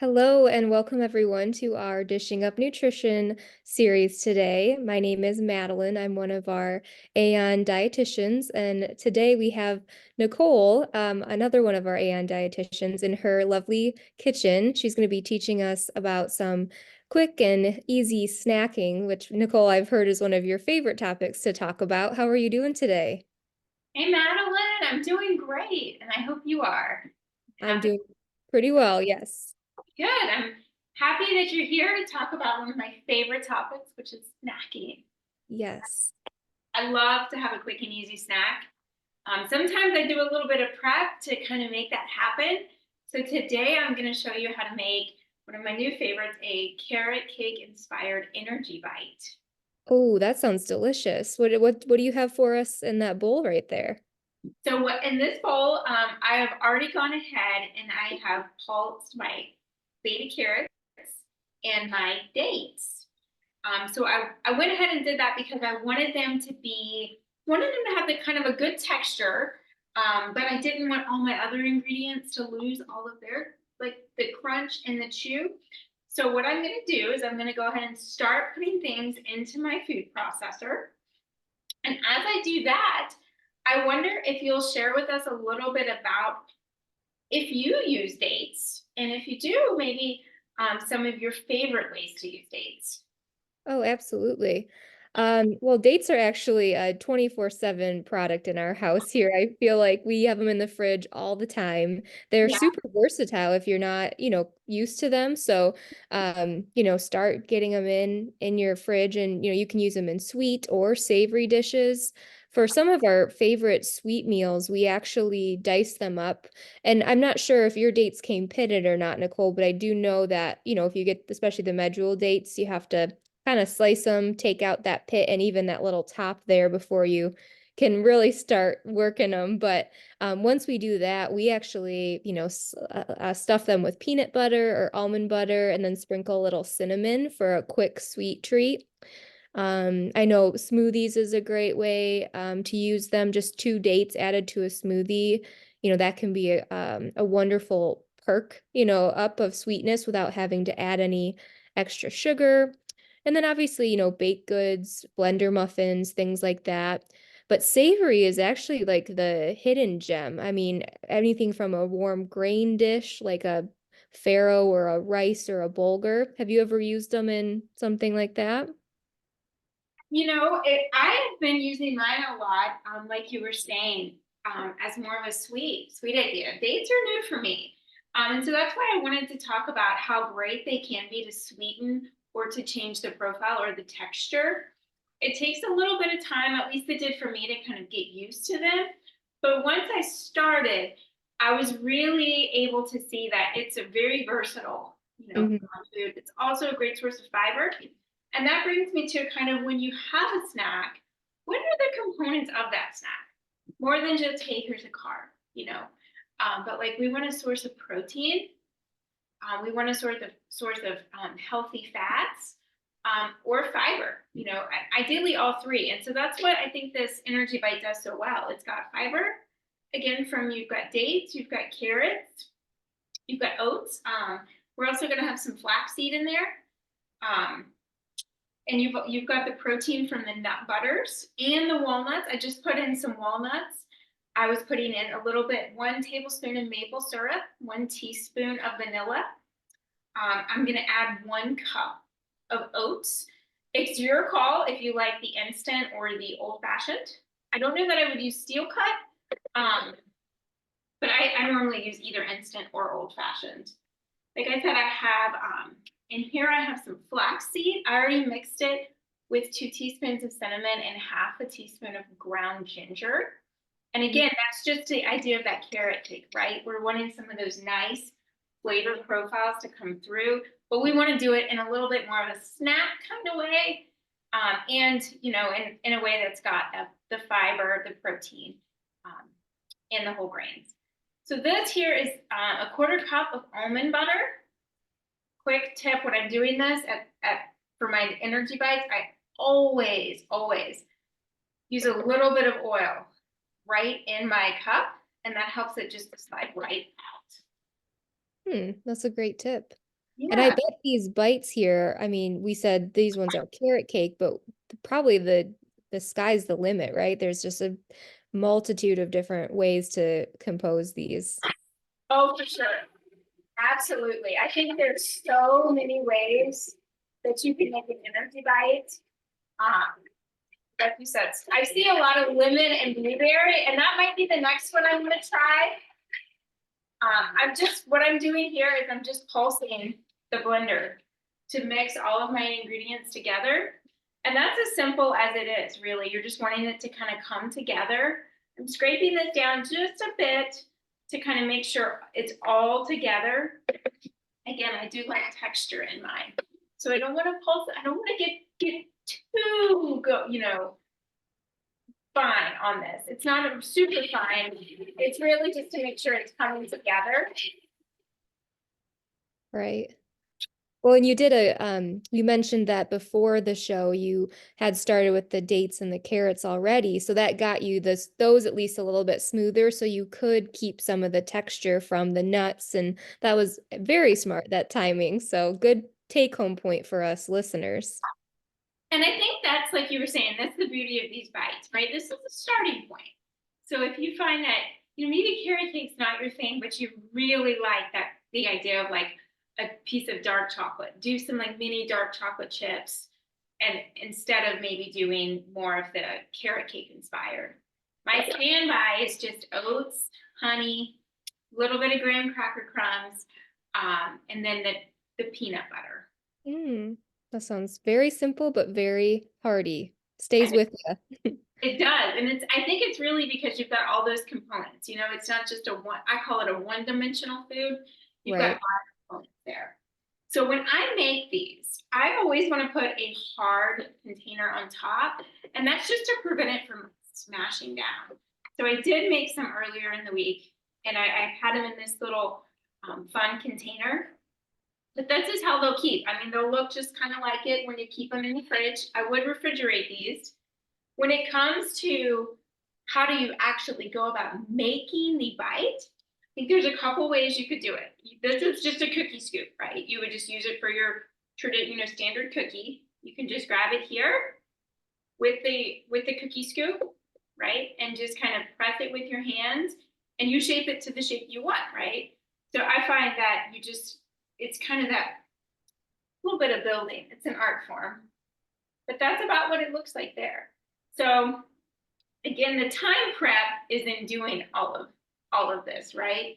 Hello and welcome everyone to our Dishing Up Nutrition series today. My name is Madeline. I'm one of our Aon dietitians, and today we have Nicole, another one of our Aon dietitians, in her lovely kitchen. She's going to be teaching us about some quick and easy snacking, which Nicole, I've heard is one of your favorite topics to talk about. How are you doing today? Hey Madeline, I'm doing great, and I hope you are. I'm Happy, doing pretty well, yes. good. I'm happy that you're here to talk about one of my favorite topics, which is snacking. Yes. I love to have a quick and easy snack. Sometimes I do a little bit of prep to kind of make that happen. So today I'm going to show you how to make one of my new favorites, a carrot cake inspired energy bite. Oh, that sounds delicious. What do you have for us in that bowl right there? So what in this bowl, I have already gone ahead and I have pulsed my baby carrots and my dates. So I went ahead and did that because I wanted them to have the kind of a good texture, but I didn't want all my other ingredients to lose all of their, like the crunch and the chew. So what I'm gonna do is I'm gonna go ahead and start putting things into my food processor. And as I do that, I wonder if you'll share with us a little bit about if you use dates, and if you do, maybe some of your favorite ways to use dates. Oh, absolutely. Well, dates are actually a 24/7 product in our house here. I feel like we have them in the fridge all the time. They're Yeah. super versatile if you're not, used to them. So, start getting them in your fridge and, you can use them in sweet or savory dishes. For some of our favorite sweet meals, we actually dice them up. And I'm not sure if your dates came pitted or not, Nicole, but I do know that, if you get especially the medjool dates, you have to kind of slice them, take out that pit and even that little top there before you can really start working them. But once we do that, we actually, stuff them with peanut butter or almond butter and then sprinkle a little cinnamon for a quick sweet treat. I know smoothies is a great way to use them. Just two dates added to a smoothie, that can be a wonderful perk, up of sweetness without having to add any extra sugar. And then obviously, baked goods, blender muffins, things like that. But savory is actually like the hidden gem. I mean, anything from a warm grain dish like a farro or a rice or a bulgur. Have you ever used them in something like that? I have been using mine a lot, like you were saying, as more of a sweet idea. Dates are new for me. And so that's why I wanted to talk about how great they can be to sweeten or to change the profile or the texture. It takes a little bit of time, at least it did for me, to kind of get used to them. But once I started, I was really able to see that it's a very versatile, Mhm. food. It's also a great source of fiber. And that brings me to kind of when you have a snack, what are the components of that snack? More than just, hey, here's a carb. But like we want a source of protein, we want a source of healthy fats, or fiber. Ideally all three. And so that's what I think this energy bite does so well. It's got fiber, again, from you've got dates, you've got carrots, you've got oats. We're also going to have some flaxseed in there. Um, and you've got the protein from the nut butters and the walnuts. I just put in some walnuts. I was putting in a little bit, 1 tablespoon of maple syrup, 1 teaspoon of vanilla. I'm going to add 1 cup of oats. It's your call if you like the instant or the old fashioned. I don't know that I would use steel cut, but I normally use either instant or old fashioned. Like I said, I have in here I have some flaxseed. I already mixed it with 2 teaspoons of cinnamon and half a teaspoon of ground ginger. And again, that's just the idea of that carrot cake, right? We're wanting some of those nice flavor profiles to come through, but we want to do it in a little bit more of a snack kind of way. And in a way that's got the fiber, the protein, um, and the whole grains. So this here is a 1/4 cup of almond butter. Quick tip when I'm doing this for my energy bites, I always use a little bit of oil right in my cup, and that helps it just slide right out. That's a great tip. And I Yeah. bet these bites here, I mean, we said these ones are carrot cake, but probably the sky's the limit, right? There's just a multitude of different ways to compose these. Oh, for sure. Absolutely. I think there's so many ways that you can make an energy bite. Um, like you said, I see a lot of lemon and blueberry, and that might be the next one I'm gonna try. What I'm doing here is I'm just pulsing the blender to mix all of my ingredients together. And that's as simple as it is, really. You're just wanting it to kind of come together. I'm scraping this down just a bit to kind of make sure it's all together. Again, I do like texture in mine. So I don't want to pulse, I don't want to get too fine on this. It's not a super fine. It's really just to make sure it's coming together. Right. Well, and you did you mentioned that before the show you had started with the dates and the carrots already, so that got you those at least a little bit smoother, so you could keep some of the texture from the nuts, and that was very smart, that timing. So good take home point for us listeners. And I think that's like you were saying, that's the beauty of these bites, right? This is a starting point. So if you find that, maybe carrot cake's not your thing, but you really like the idea of like a piece of dark chocolate, do some like mini dark chocolate chips. And instead of maybe doing more of the carrot cake inspired. My standby is just oats, honey, a little bit of graham cracker crumbs, and then the peanut butter. Mm, that sounds very simple but very hearty. Stays with you. It does. And I think it's really because you've got all those components. It's not just I call it a one-dimensional food. You've got a lot Right. of components there. So when I make these, I always want to put a hard container on top, and that's just to prevent it from smashing down. So I did make some earlier in the week, and I had them in this little fun container. But this is how they'll keep. I mean, they'll look just kind of like it when you keep them in the fridge. I would refrigerate these. When it comes to how do you actually go about making the bite, I think there's a couple ways you could do it. This is just a cookie scoop, right? You would just use it for your standard cookie. You can just grab it here with the cookie scoop, right? And just kind of press it with your hands and you shape it to the shape you want, right? So I find that it's kind of that little bit of building. It's an art form. But that's about what it looks like there. So again, the time prep is in doing all of this, right?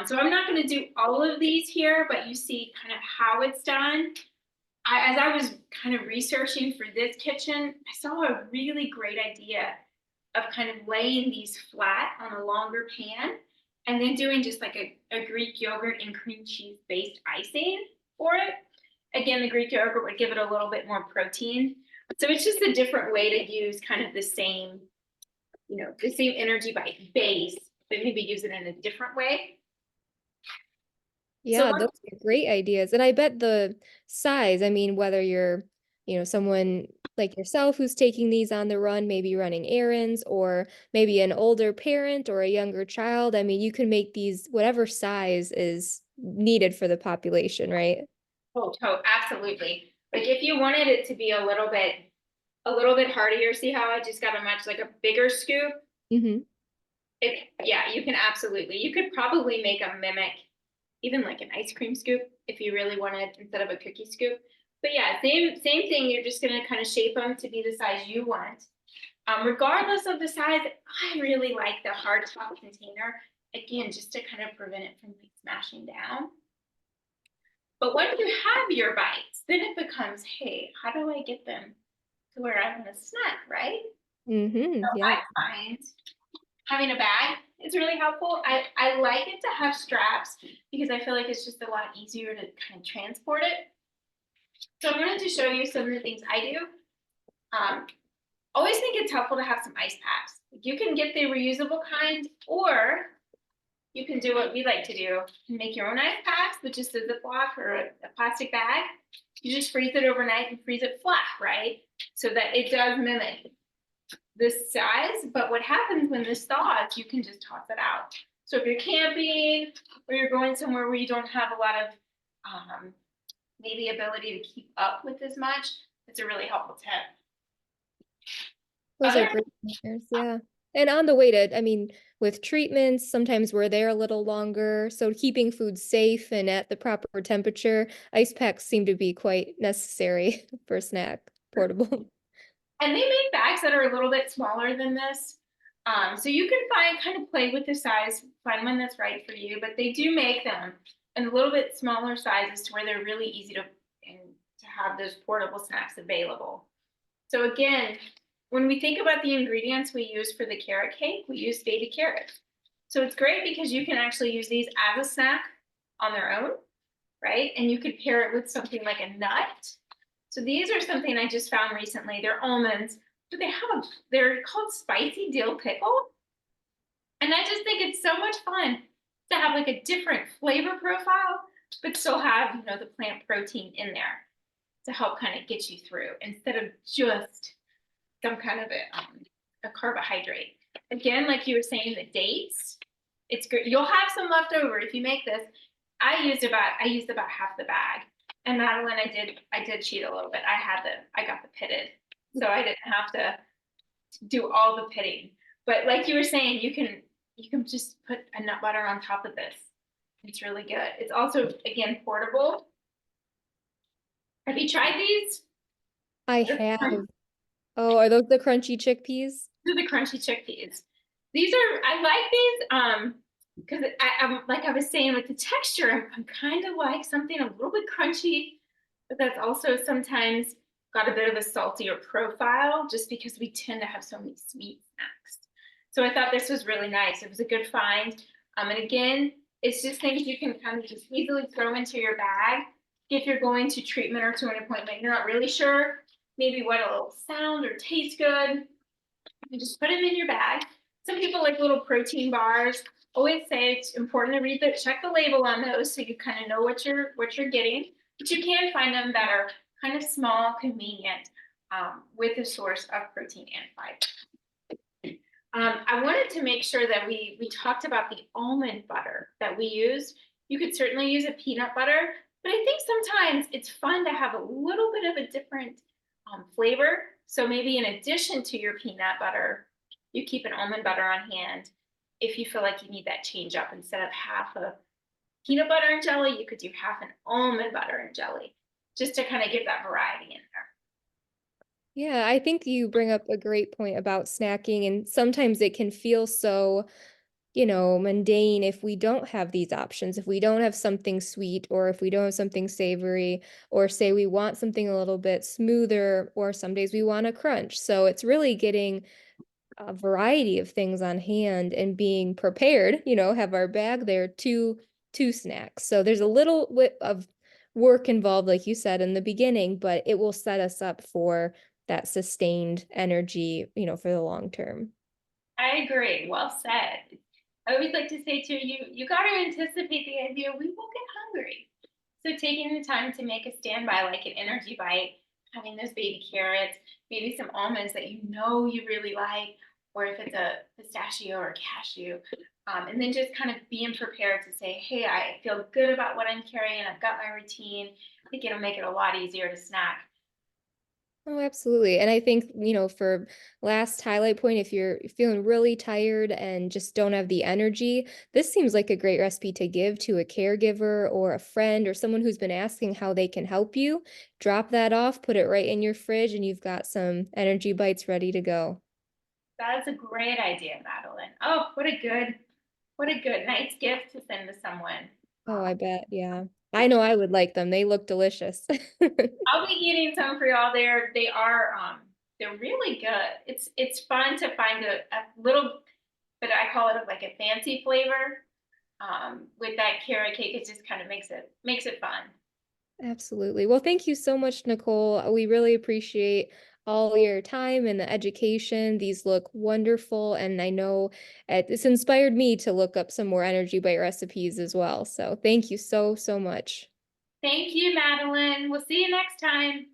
So I'm not going to do all of these here, but you see kind of how it's done. As I was kind of researching for this kitchen, I saw a really great idea of kind of laying these flat on a longer pan and then doing just like a Greek yogurt and cream cheese based icing for it. Again, the Greek yogurt would give it a little bit more protein. So it's just a different way to use kind of the same energy base, but maybe use it in a different way. So Yeah, those are great ideas. And I bet the size, I mean, whether you're, someone like yourself who's taking these on the run, maybe running errands, or maybe an older parent or a younger child, I mean, you can make these whatever size is needed for the population, right? absolutely. Like if you wanted it to be a little bit heartier, see how I just got a much like a bigger scoop? Hmm. Yeah, you can absolutely. You could probably make a mimic, even like an ice cream scoop if you really wanted instead of a cookie scoop. But yeah, same thing. You're just gonna kind of shape them to be the size you want. Regardless of the size, I really like the hard top container. Again, just to kind of prevent it from like smashing down. But once you have your bites, then it becomes, hey, how do I get them to where I want to snack, right? So Yeah. I find having a bag is really helpful. I like it to have straps because I feel like it's just a lot easier to kind of transport it. So I'm going to show you some of the things I do. Um, Always think it's helpful to have some ice packs. You can get the reusable kind, or you can do what we like to do and make your own ice packs with just a Ziploc or a plastic bag. You just freeze it overnight and freeze it flat, right? So that it does mimic this size, but what happens when this thaws, you can just toss it out. So if you're camping or you're going somewhere where you don't have a lot of um, maybe ability to keep up with as much. It's a really helpful tip. Those are Other, great pointers, yeah. And on the way to, I mean, with treatments, sometimes we're there a little longer. So keeping food safe and at the proper temperature, ice packs seem to be quite necessary for a snack, portable. and they make bags that are a little bit smaller than this. So you can kind of play with the size, find one that's right for you, but they do make them in a little bit smaller sizes to where they're really easy to have those portable snacks available. So again, when we think about the ingredients we use for the carrot cake, we use baby carrots. So it's great because you can actually use these as a snack on their own, right? And you could pair it with something like a nut. So these are something I just found recently. They're almonds, but they're called spicy dill pickle. And I just think it's so much fun to have like a different flavor profile, but still have, the plant protein in there to help kind of get you through instead of just some kind of a carbohydrate. Again, like you were saying, the dates, it's great. You'll have some left over if you make this. I used about half the bag. And Madeline, I did cheat a little bit. I got the pitted. So I didn't have to do all the pitting. But like you were saying, you can just put a nut butter on top of this. It's really good. It's also again portable. Have you tried these? I have. Oh, are those the crunchy chickpeas? These are the crunchy chickpeas. I like these because I'm like I was saying with the texture, I'm kind of like something a little bit crunchy, but that's also sometimes got a bit of a saltier profile just because we tend to have so many sweet snacks. So I thought this was really nice. It was a good find. And again, it's just things you can kind of just easily throw into your bag if you're going to treatment or to an appointment. You're not really sure maybe what it'll sound or taste good. You just put them in your bag. Some people like little protein bars. Always say it's important to check the label on those so you kind of know what you're getting. But you can find them that are kind of small, convenient, with a source of protein and fiber. I wanted to make sure that we talked about the almond butter that we use. You could certainly use a peanut butter, but I think sometimes it's fun to have a little bit of a different flavor. So maybe in addition to your peanut butter, you keep an almond butter on hand. If you feel like you need that change up, instead of half a peanut butter and jelly, you could do half an almond butter and jelly, just to kind of give that variety in there. Yeah, I think you bring up a great point about snacking, and sometimes it can feel so, mundane if we don't have these options, if we don't have something sweet, or if we don't have something savory, or say we want something a little bit smoother, or some days we want a crunch. So it's really getting a variety of things on hand and being prepared, have our bag there to snacks. So there's a little bit of work involved, like you said in the beginning, but it will set us up for that sustained energy, for the long term. I agree. Well said. I always like to say too, you got to anticipate the idea we will get hungry. So taking the time to make a standby, like an energy bite, having those baby carrots, maybe some almonds that you know you really like, or if it's a pistachio or cashew, and then just kind of being prepared to say, hey, I feel good about what I'm carrying. I've got my routine. I think it'll make it a lot easier to snack. Oh, absolutely. And I think, for last highlight point, if you're feeling really tired and just don't have the energy, this seems like a great recipe to give to a caregiver or a friend or someone who's been asking how they can help you. Drop that off, put it right in your fridge, and you've got some energy bites ready to go. That's a great idea, Madeline. Oh, what a good night's gift to send to someone. Oh, I bet. Yeah. I know I would like them. They look delicious. I'll be eating some for y'all. They're really good. It's fun to find a little, but I call it like a fancy flavor. With that carrot cake, it just kind of makes it fun. Absolutely. Well, thank you so much, Nicole. We really appreciate all your time and the education. These look wonderful, and I know it's inspired me to look up some more energy bite recipes as well. So thank you so, so much. Thank you, Madeline. We'll see you next time.